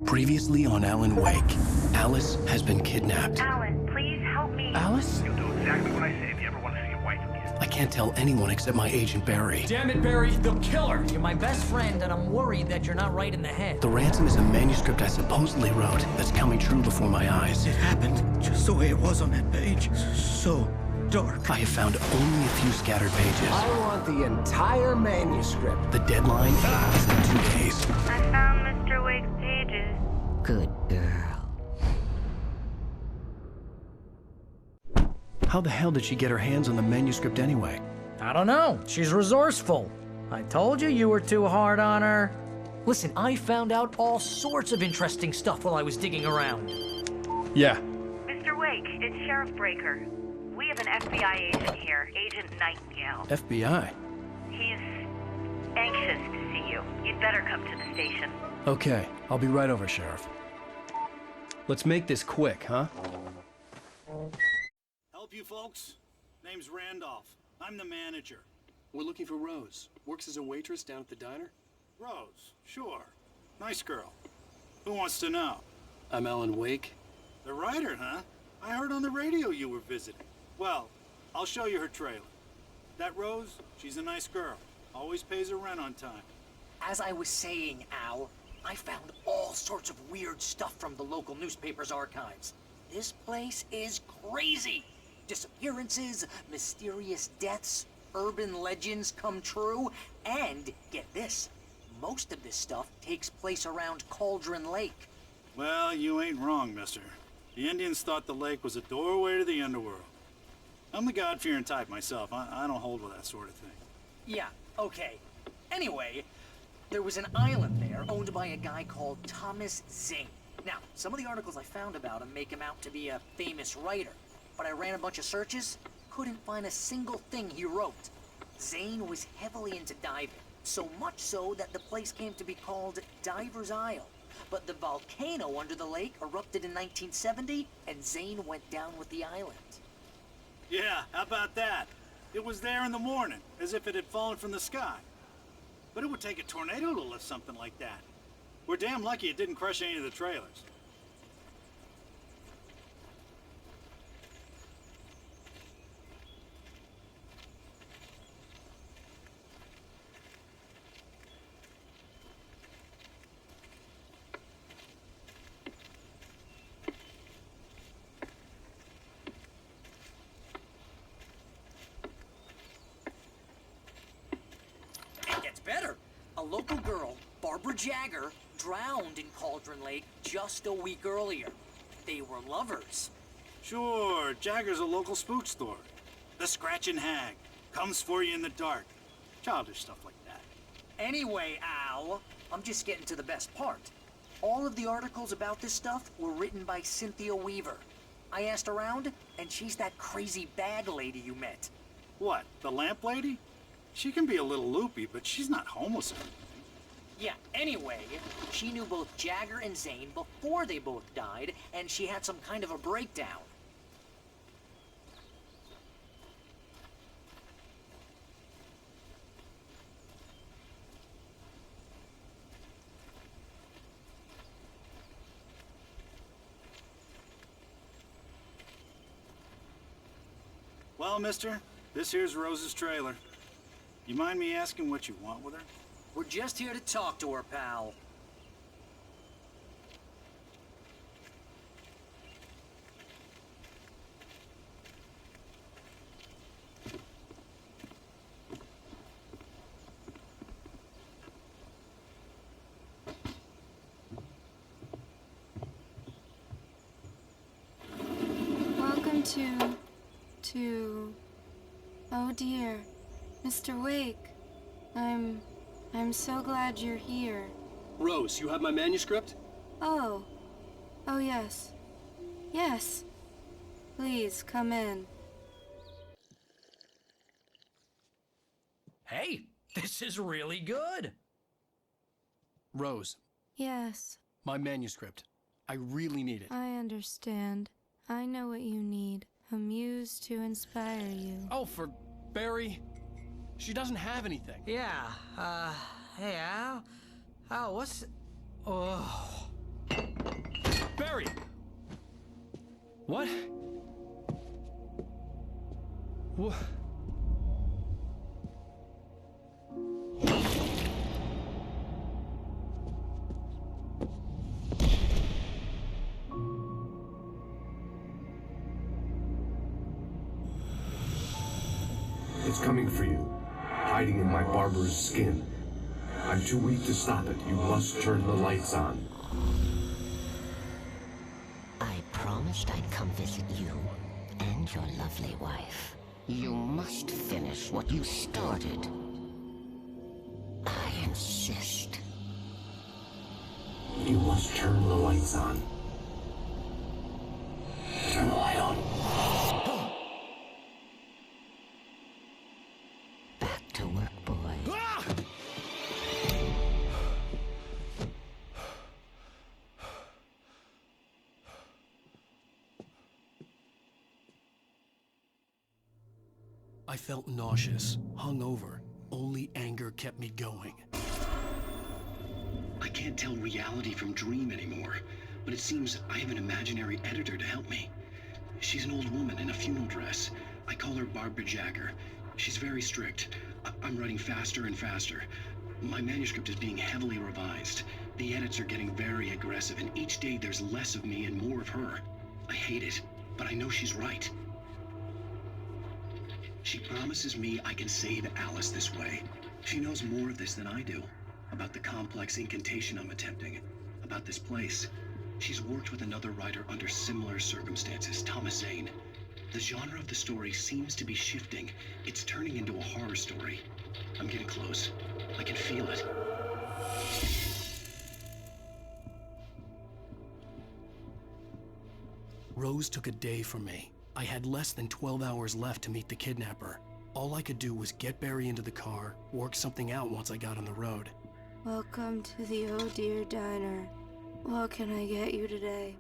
Previously on Alan Wake, Alice has been kidnapped. Alan, please help me. Alice? You'll do exactly what I say if you ever want to see your wife again. I can't tell anyone except my agent Barry. Damn it, Barry, the killer! You're my best friend, and I'm worried that you're not right in the head. The ransom is a manuscript I supposedly wrote that's coming true before my eyes. It happened just the way it was on that page. So dark. I have found only a few scattered pages. I want the entire manuscript. The deadline is in 2 days. I found Mr. Wake's pages. Good girl. How the hell did she get her hands on the manuscript anyway? I don't know. She's resourceful. I told you were too hard on her. Listen, I found out all sorts of interesting stuff while I was digging around. Yeah. Mr. Wake, it's Sheriff Breaker. We have an FBI agent here, Agent Nightingale. FBI? He's anxious to see you. You'd better come to the station. Okay, I'll be right over, Sheriff. Let's make this quick, huh? Help you folks? Name's Randolph. I'm the manager. We're looking for Rose. Works as a waitress down at the diner. Rose, sure. Nice girl. Who wants to know? I'm Alan Wake. The writer, huh? I heard on the radio you were visiting. Well, I'll show you her trailer. That Rose, she's a nice girl. Always pays her rent on time. As I was saying, Al, I found all sorts of weird stuff from the local newspaper's archives. This place is crazy. Disappearances, mysterious deaths, urban legends come true, and get this, most of this stuff takes place around Cauldron Lake. Well, you ain't wrong, mister. The Indians thought the lake was a doorway to the underworld. I'm the God-fearing type myself. I don't hold with that sort of thing. Yeah, okay. Anyway, there was an island there owned by a guy called Thomas Zane. Now, some of the articles I found about him make him out to be a famous writer, but I ran a bunch of searches, couldn't find a single thing he wrote. Zane was heavily into diving, so much so that the place came to be called Diver's Isle. But the volcano under the lake erupted in 1970, and Zane went down with the island. Yeah, how about that? It was there in the morning, as if it had fallen from the sky. But it would take a tornado to lift something like that. We're damn lucky it didn't crush any of the trailers. It gets better. A local girl, Barbara Jagger, drowned in Cauldron Lake just a week earlier. They were lovers. Sure, Jagger's a local spook store. The Scratching Hag. Comes for you in the dark. Childish stuff like that. Anyway, Al, I'm just getting to the best part. All of the articles about this stuff were written by Cynthia Weaver. I asked around, and she's that crazy bag lady you met. What, the lamp lady? She can be a little loopy, but she's not homeless or anything. Yeah, anyway, she knew both Jagger and Zane before they both died, and she had some kind of a breakdown. Well, mister, this here's Rose's trailer. You mind me asking what you want with her? We're just here to talk to her, pal. Welcome to... Oh dear, Mr. Wake. I'm so glad you're here. Rose, you have my manuscript? Oh. Oh yes. Yes. Please, come in. Hey, this is really good. Rose, Yes, my manuscript. I really need it. I understand. I know what you need. A muse to inspire you. Oh, for Barry. She doesn't have anything. Yeah, hey, Al? Al, what's... Oh... Barry! What? What? It's coming for you, hiding in my barber's skin. I'm too weak to stop it. You must turn the lights on. I promised I'd come visit you and your lovely wife. You must finish what you started. I insist. You must turn the lights on. Turn the light on. Back to work, boy. I felt nauseous, hungover. Only anger kept me going. I can't tell reality from dream anymore, but it seems I have an imaginary editor to help me. She's an old woman in a funeral dress. I call her Barbara Jagger. She's very strict. I'm writing faster and faster. My manuscript is being heavily revised. The edits are getting very aggressive, and each day there's less of me and more of her. I hate it, but I know she's right. She promises me I can save Alice this way. She knows more of this than I do. About the complex incantation I'm attempting. About this place. She's worked with another writer under similar circumstances, Thomas Zane. The genre of the story seems to be shifting. It's turning into a horror story. I'm getting close. I can feel it. Rose took a day from me. I had less than 12 hours left to meet the kidnapper. All I could do was get Barry into the car, work something out once I got on the road. Welcome to the Oh Dear Diner. What can I get you today?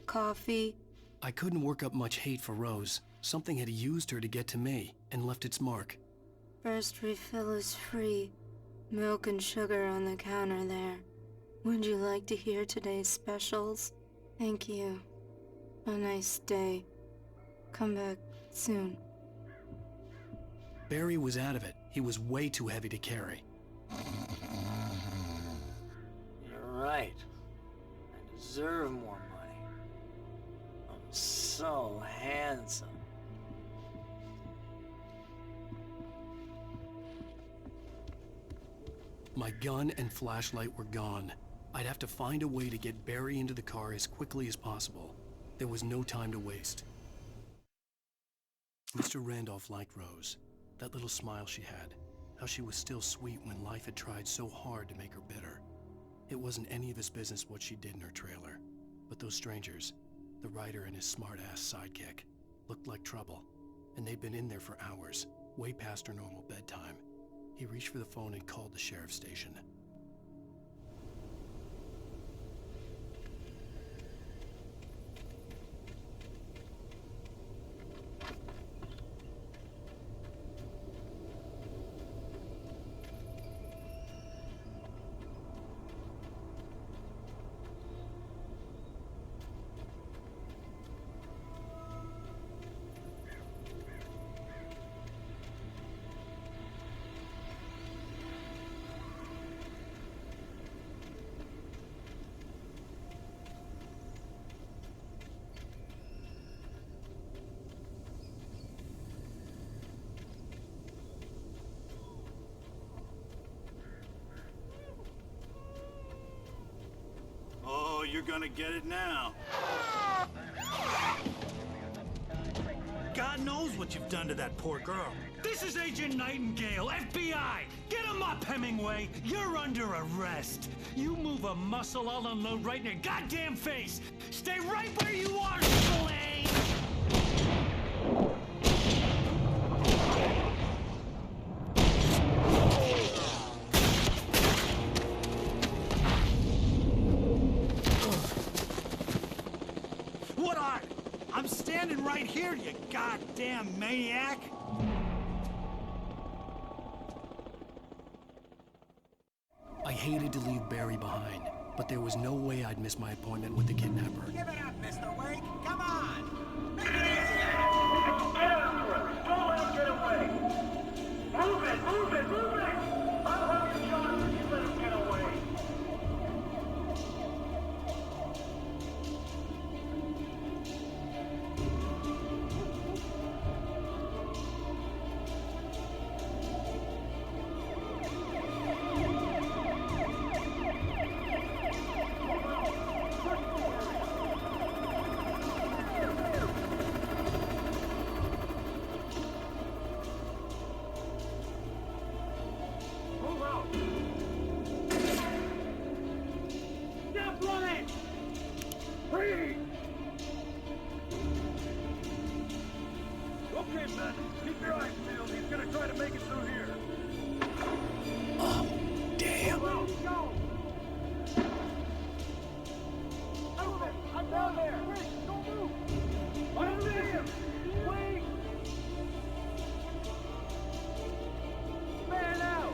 Coffee? I couldn't work up much hate for Rose. Something had used her to get to me and left its mark. First refill is free. Milk and sugar on the counter there. Would you like to hear today's specials? Thank you. A nice day. Come back soon. Barry was out of it. He was way too heavy to carry. You're right. I deserve more money. I'm so handsome. My gun and flashlight were gone. I'd have to find a way to get Barry into the car as quickly as possible. There was no time to waste. Mr. Randolph liked Rose. That little smile she had. How she was still sweet when life had tried so hard to make her bitter. It wasn't any of his business what she did in her trailer. But those strangers, the writer and his smart-ass sidekick, looked like trouble. And they'd been in there for hours, way past her normal bedtime. He reached for the phone and called the sheriff's station. Oh, you're gonna get it now. God knows what you've done to that poor girl. This is Agent Nightingale, FBI! Get him up, Hemingway! You're under arrest! You move a muscle, I'll unload right in your goddamn face! Stay right where you are, Slane! What are? I'm standing right here, you goddamn maniac! I hated to leave Barry behind. but there was no way I'd miss my appointment with the kidnapper. Give it up, Mr. Wake! Come on! Make it easy! Get after him! Don't let him get away! Move it! Move it! Move it! I'll have you shot if you let him get away! Okay, man. Keep your eyes peeled. He's gonna try to make it through here. Oh, damn. Go! Open! I'm down there! Wait! Don't move! I don't see him! Wait! Man out!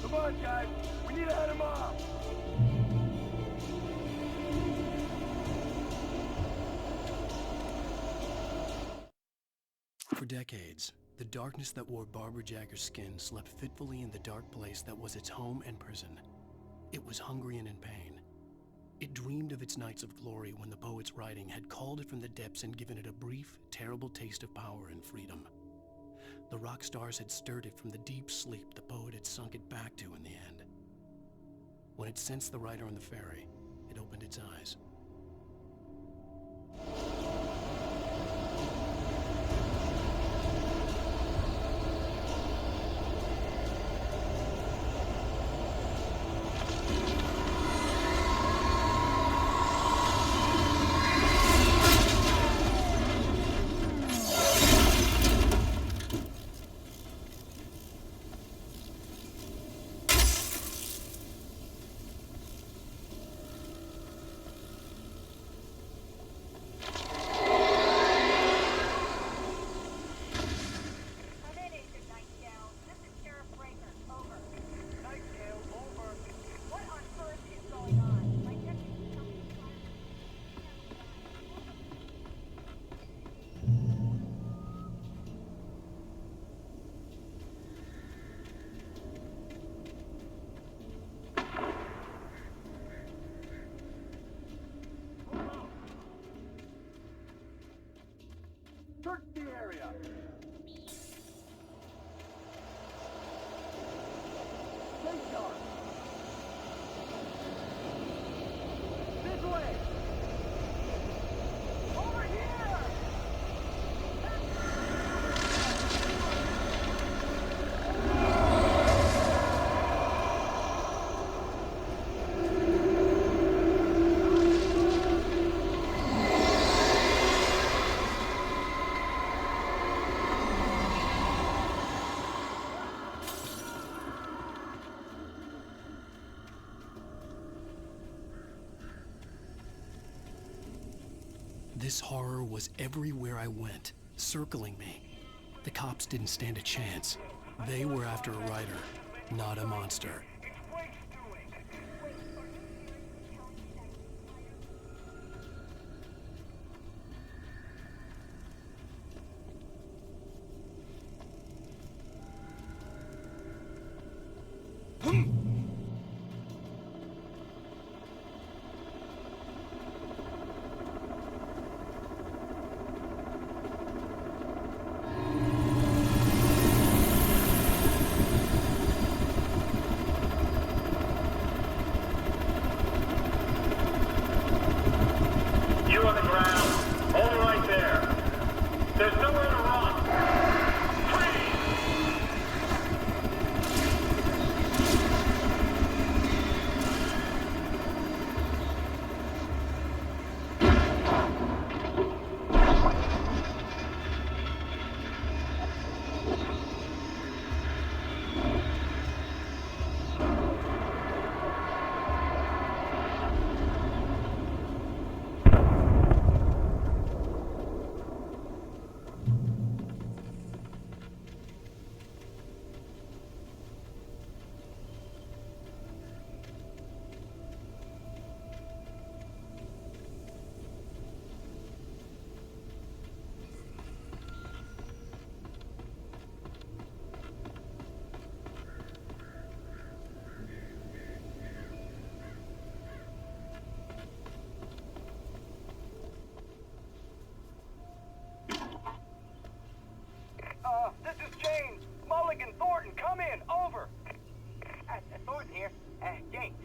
Come on, guys. We need to head him off. For decades, the darkness that wore Barbara Jagger's skin slept fitfully in the dark place that was its home and prison. It was hungry and in pain. It dreamed of its nights of glory when the poet's writing had called it from the depths and given it a brief, terrible taste of power and freedom. The rock stars had stirred it from the deep sleep the poet had sunk it back to in the end. When it sensed the writer on the ferry, it opened its eyes. Search the area. Stay sharp. This way. Over here. This horror was everywhere I went, circling me. The cops didn't stand a chance. They were after a writer, not a monster. Come in, over. Thornton here. James,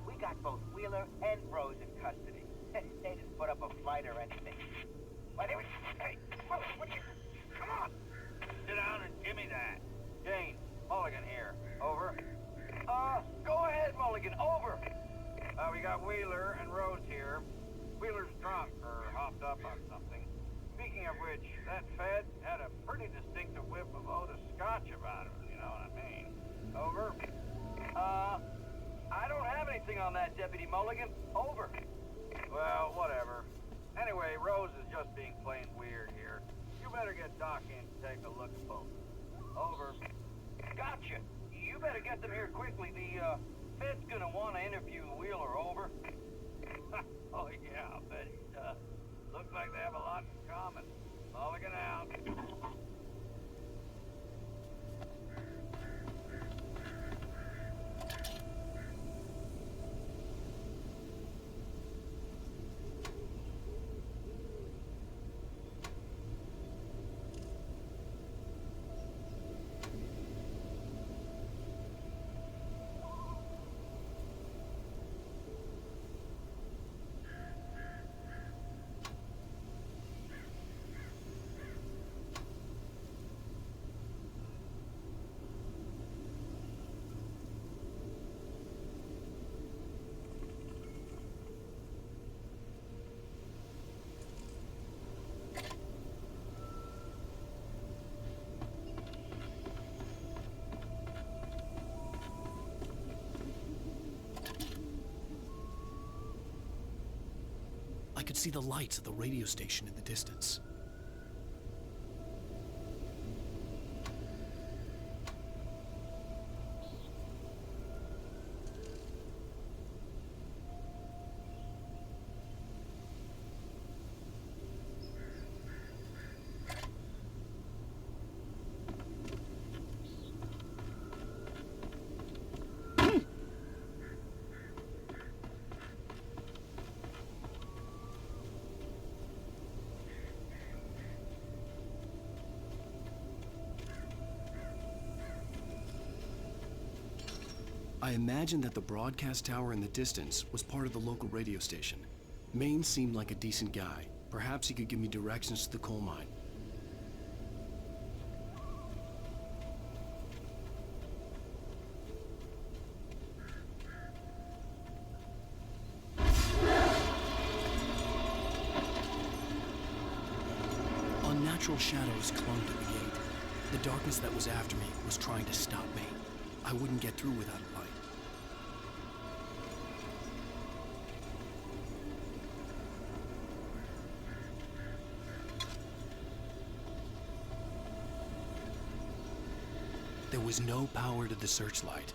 we got both Wheeler and Rose in custody. They didn't put up a fight or anything. Why, they were... Hey, what you... Come on. Sit down and give me that. Jane, Mulligan here. Over. Go ahead, Mulligan. Over. We got Wheeler and Rose here. Wheeler's drunk or hopped up on something. Speaking of which, that Fed had a pretty distinctive whiff of Otis Scotch about him, you know what I mean? Over. I don't have anything on that, Deputy Mulligan. Over. Well, whatever. Anyway, Rose is just being plain weird here. You better get Doc in to take a look at both. Over. Gotcha. You better get them here quickly. The, Fed's gonna want to interview Wheeler. Over. Oh, yeah, I bet he does. Looks like they have a lot in common. Mulligan out. I could see the lights of the radio station in the distance. I imagined that the broadcast tower in the distance was part of the local radio station. Maine seemed like a decent guy. Perhaps he could give me directions to the coal mine. Unnatural shadows clung to the gate. The darkness that was after me was trying to stop me. I wouldn't get through without a light. There was no power to the searchlight.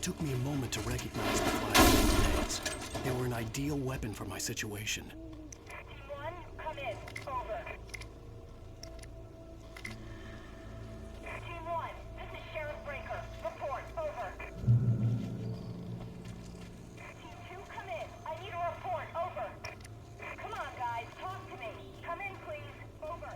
took me a moment to recognize the flashing grenades. They were an ideal weapon for my situation. Team 1, come in. Over. Team 1, this is Sheriff Breaker. Report. Over. Team 2, come in. I need a report. Over. Come on, guys. Talk to me. Come in, please. Over.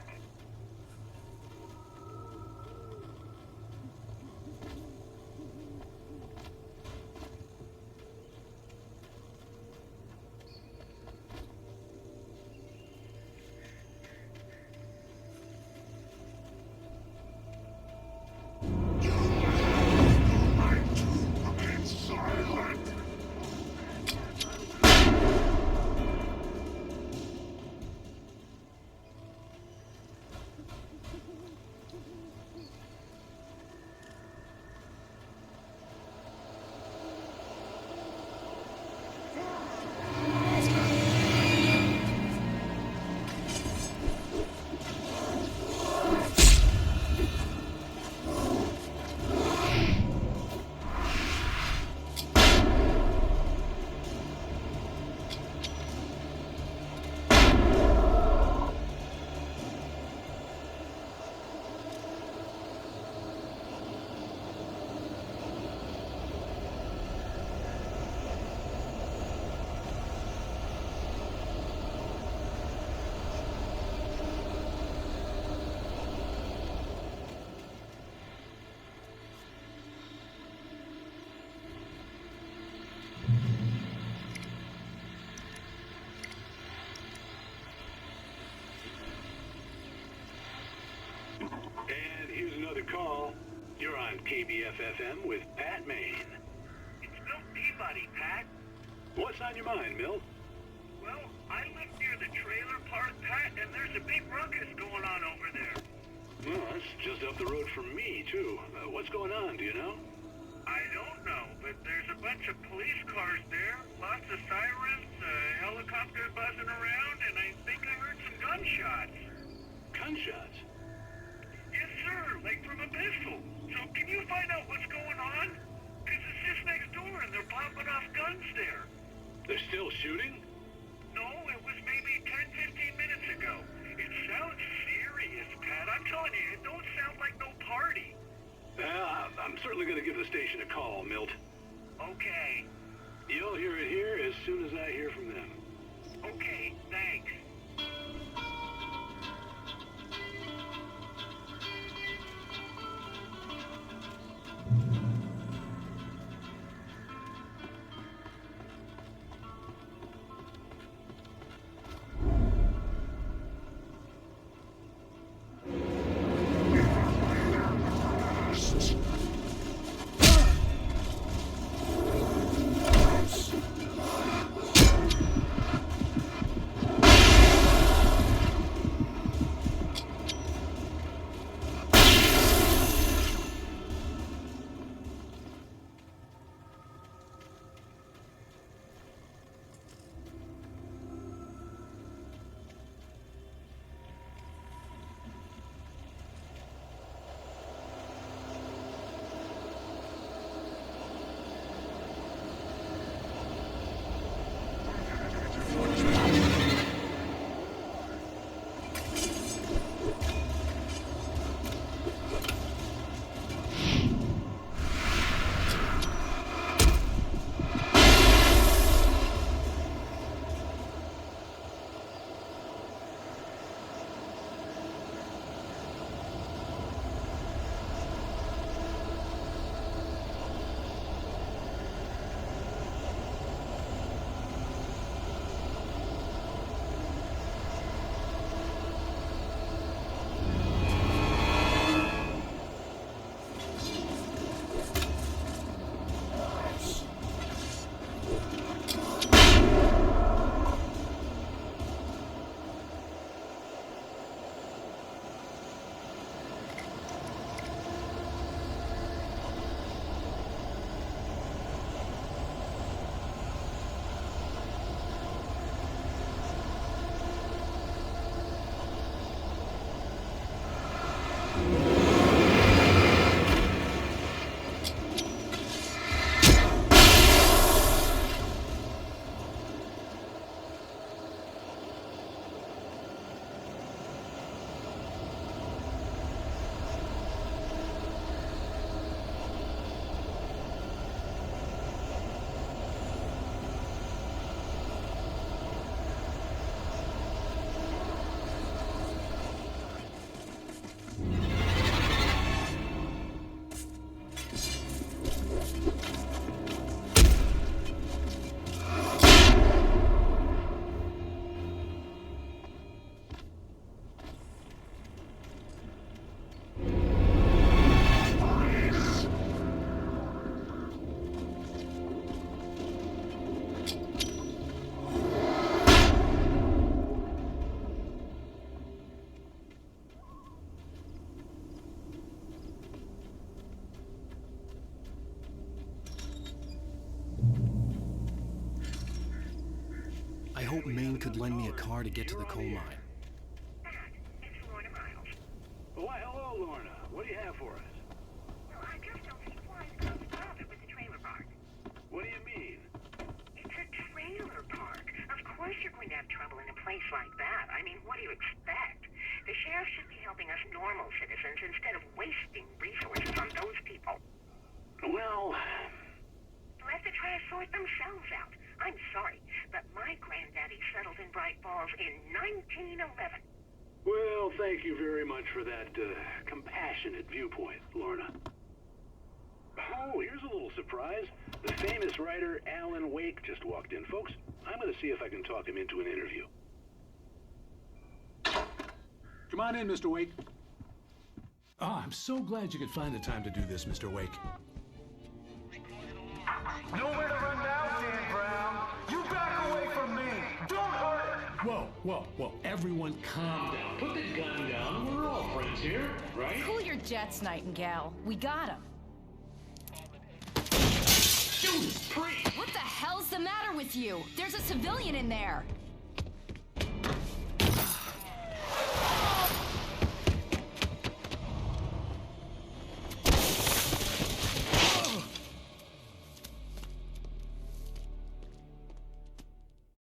And here's another call. You're on KBF-FM with Pat Maine. It's Milt Peabody, Pat. What's on your mind, Milt? Well, I live near the trailer park, Pat, and there's a big ruckus going on over there. Well, that's just up the road from me, too. What's going on, do you know? I don't know, but there's a bunch of police cars there, lots of sirens, a helicopter buzzing around, and I think I heard some gunshots. Gunshots? Yes, sir, like from a pistol. So can you find out what's going on? Because it's just next door and they're popping off guns there. They're still shooting? No, it was maybe 10, 15 minutes ago. It sounds serious, Pat. I'm telling you, it don't sound like no party. I'm certainly going to give the station a call, Milt. Okay. You'll hear it here as soon as I hear from them. Okay, thanks. I hope Maine could lend me a car to get to the coal mine. Why, hello, Lorna. What do you have for us? Well, I just don't see why the girls bothered with the trailer park. What do you mean? It's a trailer park. Of course you're going to have trouble in a place like that. I mean, what do you expect? The sheriff should be helping us normal citizens instead of wasting resources on those people. Well... Let the trash sort themselves out. I'm sorry, but my granddaddy settled in Bright Falls in 1911. Well, thank you very much for that, compassionate viewpoint, Lorna. Oh, here's a little surprise. The famous writer Alan Wake just walked in. Folks, I'm gonna see if I can talk him into an interview. Come on in, Mr. Wake. Oh, I'm so glad you could find the time to do this, Mr. Wake. Nowhere to run now, Dan Brown. You back away from me. Don't hurt her. Whoa. Everyone calm down. Put the gun down. We're all friends here, right? Cool your jets, Nightingale. We got him. Judas Priest! What the hell's the matter with you? There's a civilian in there.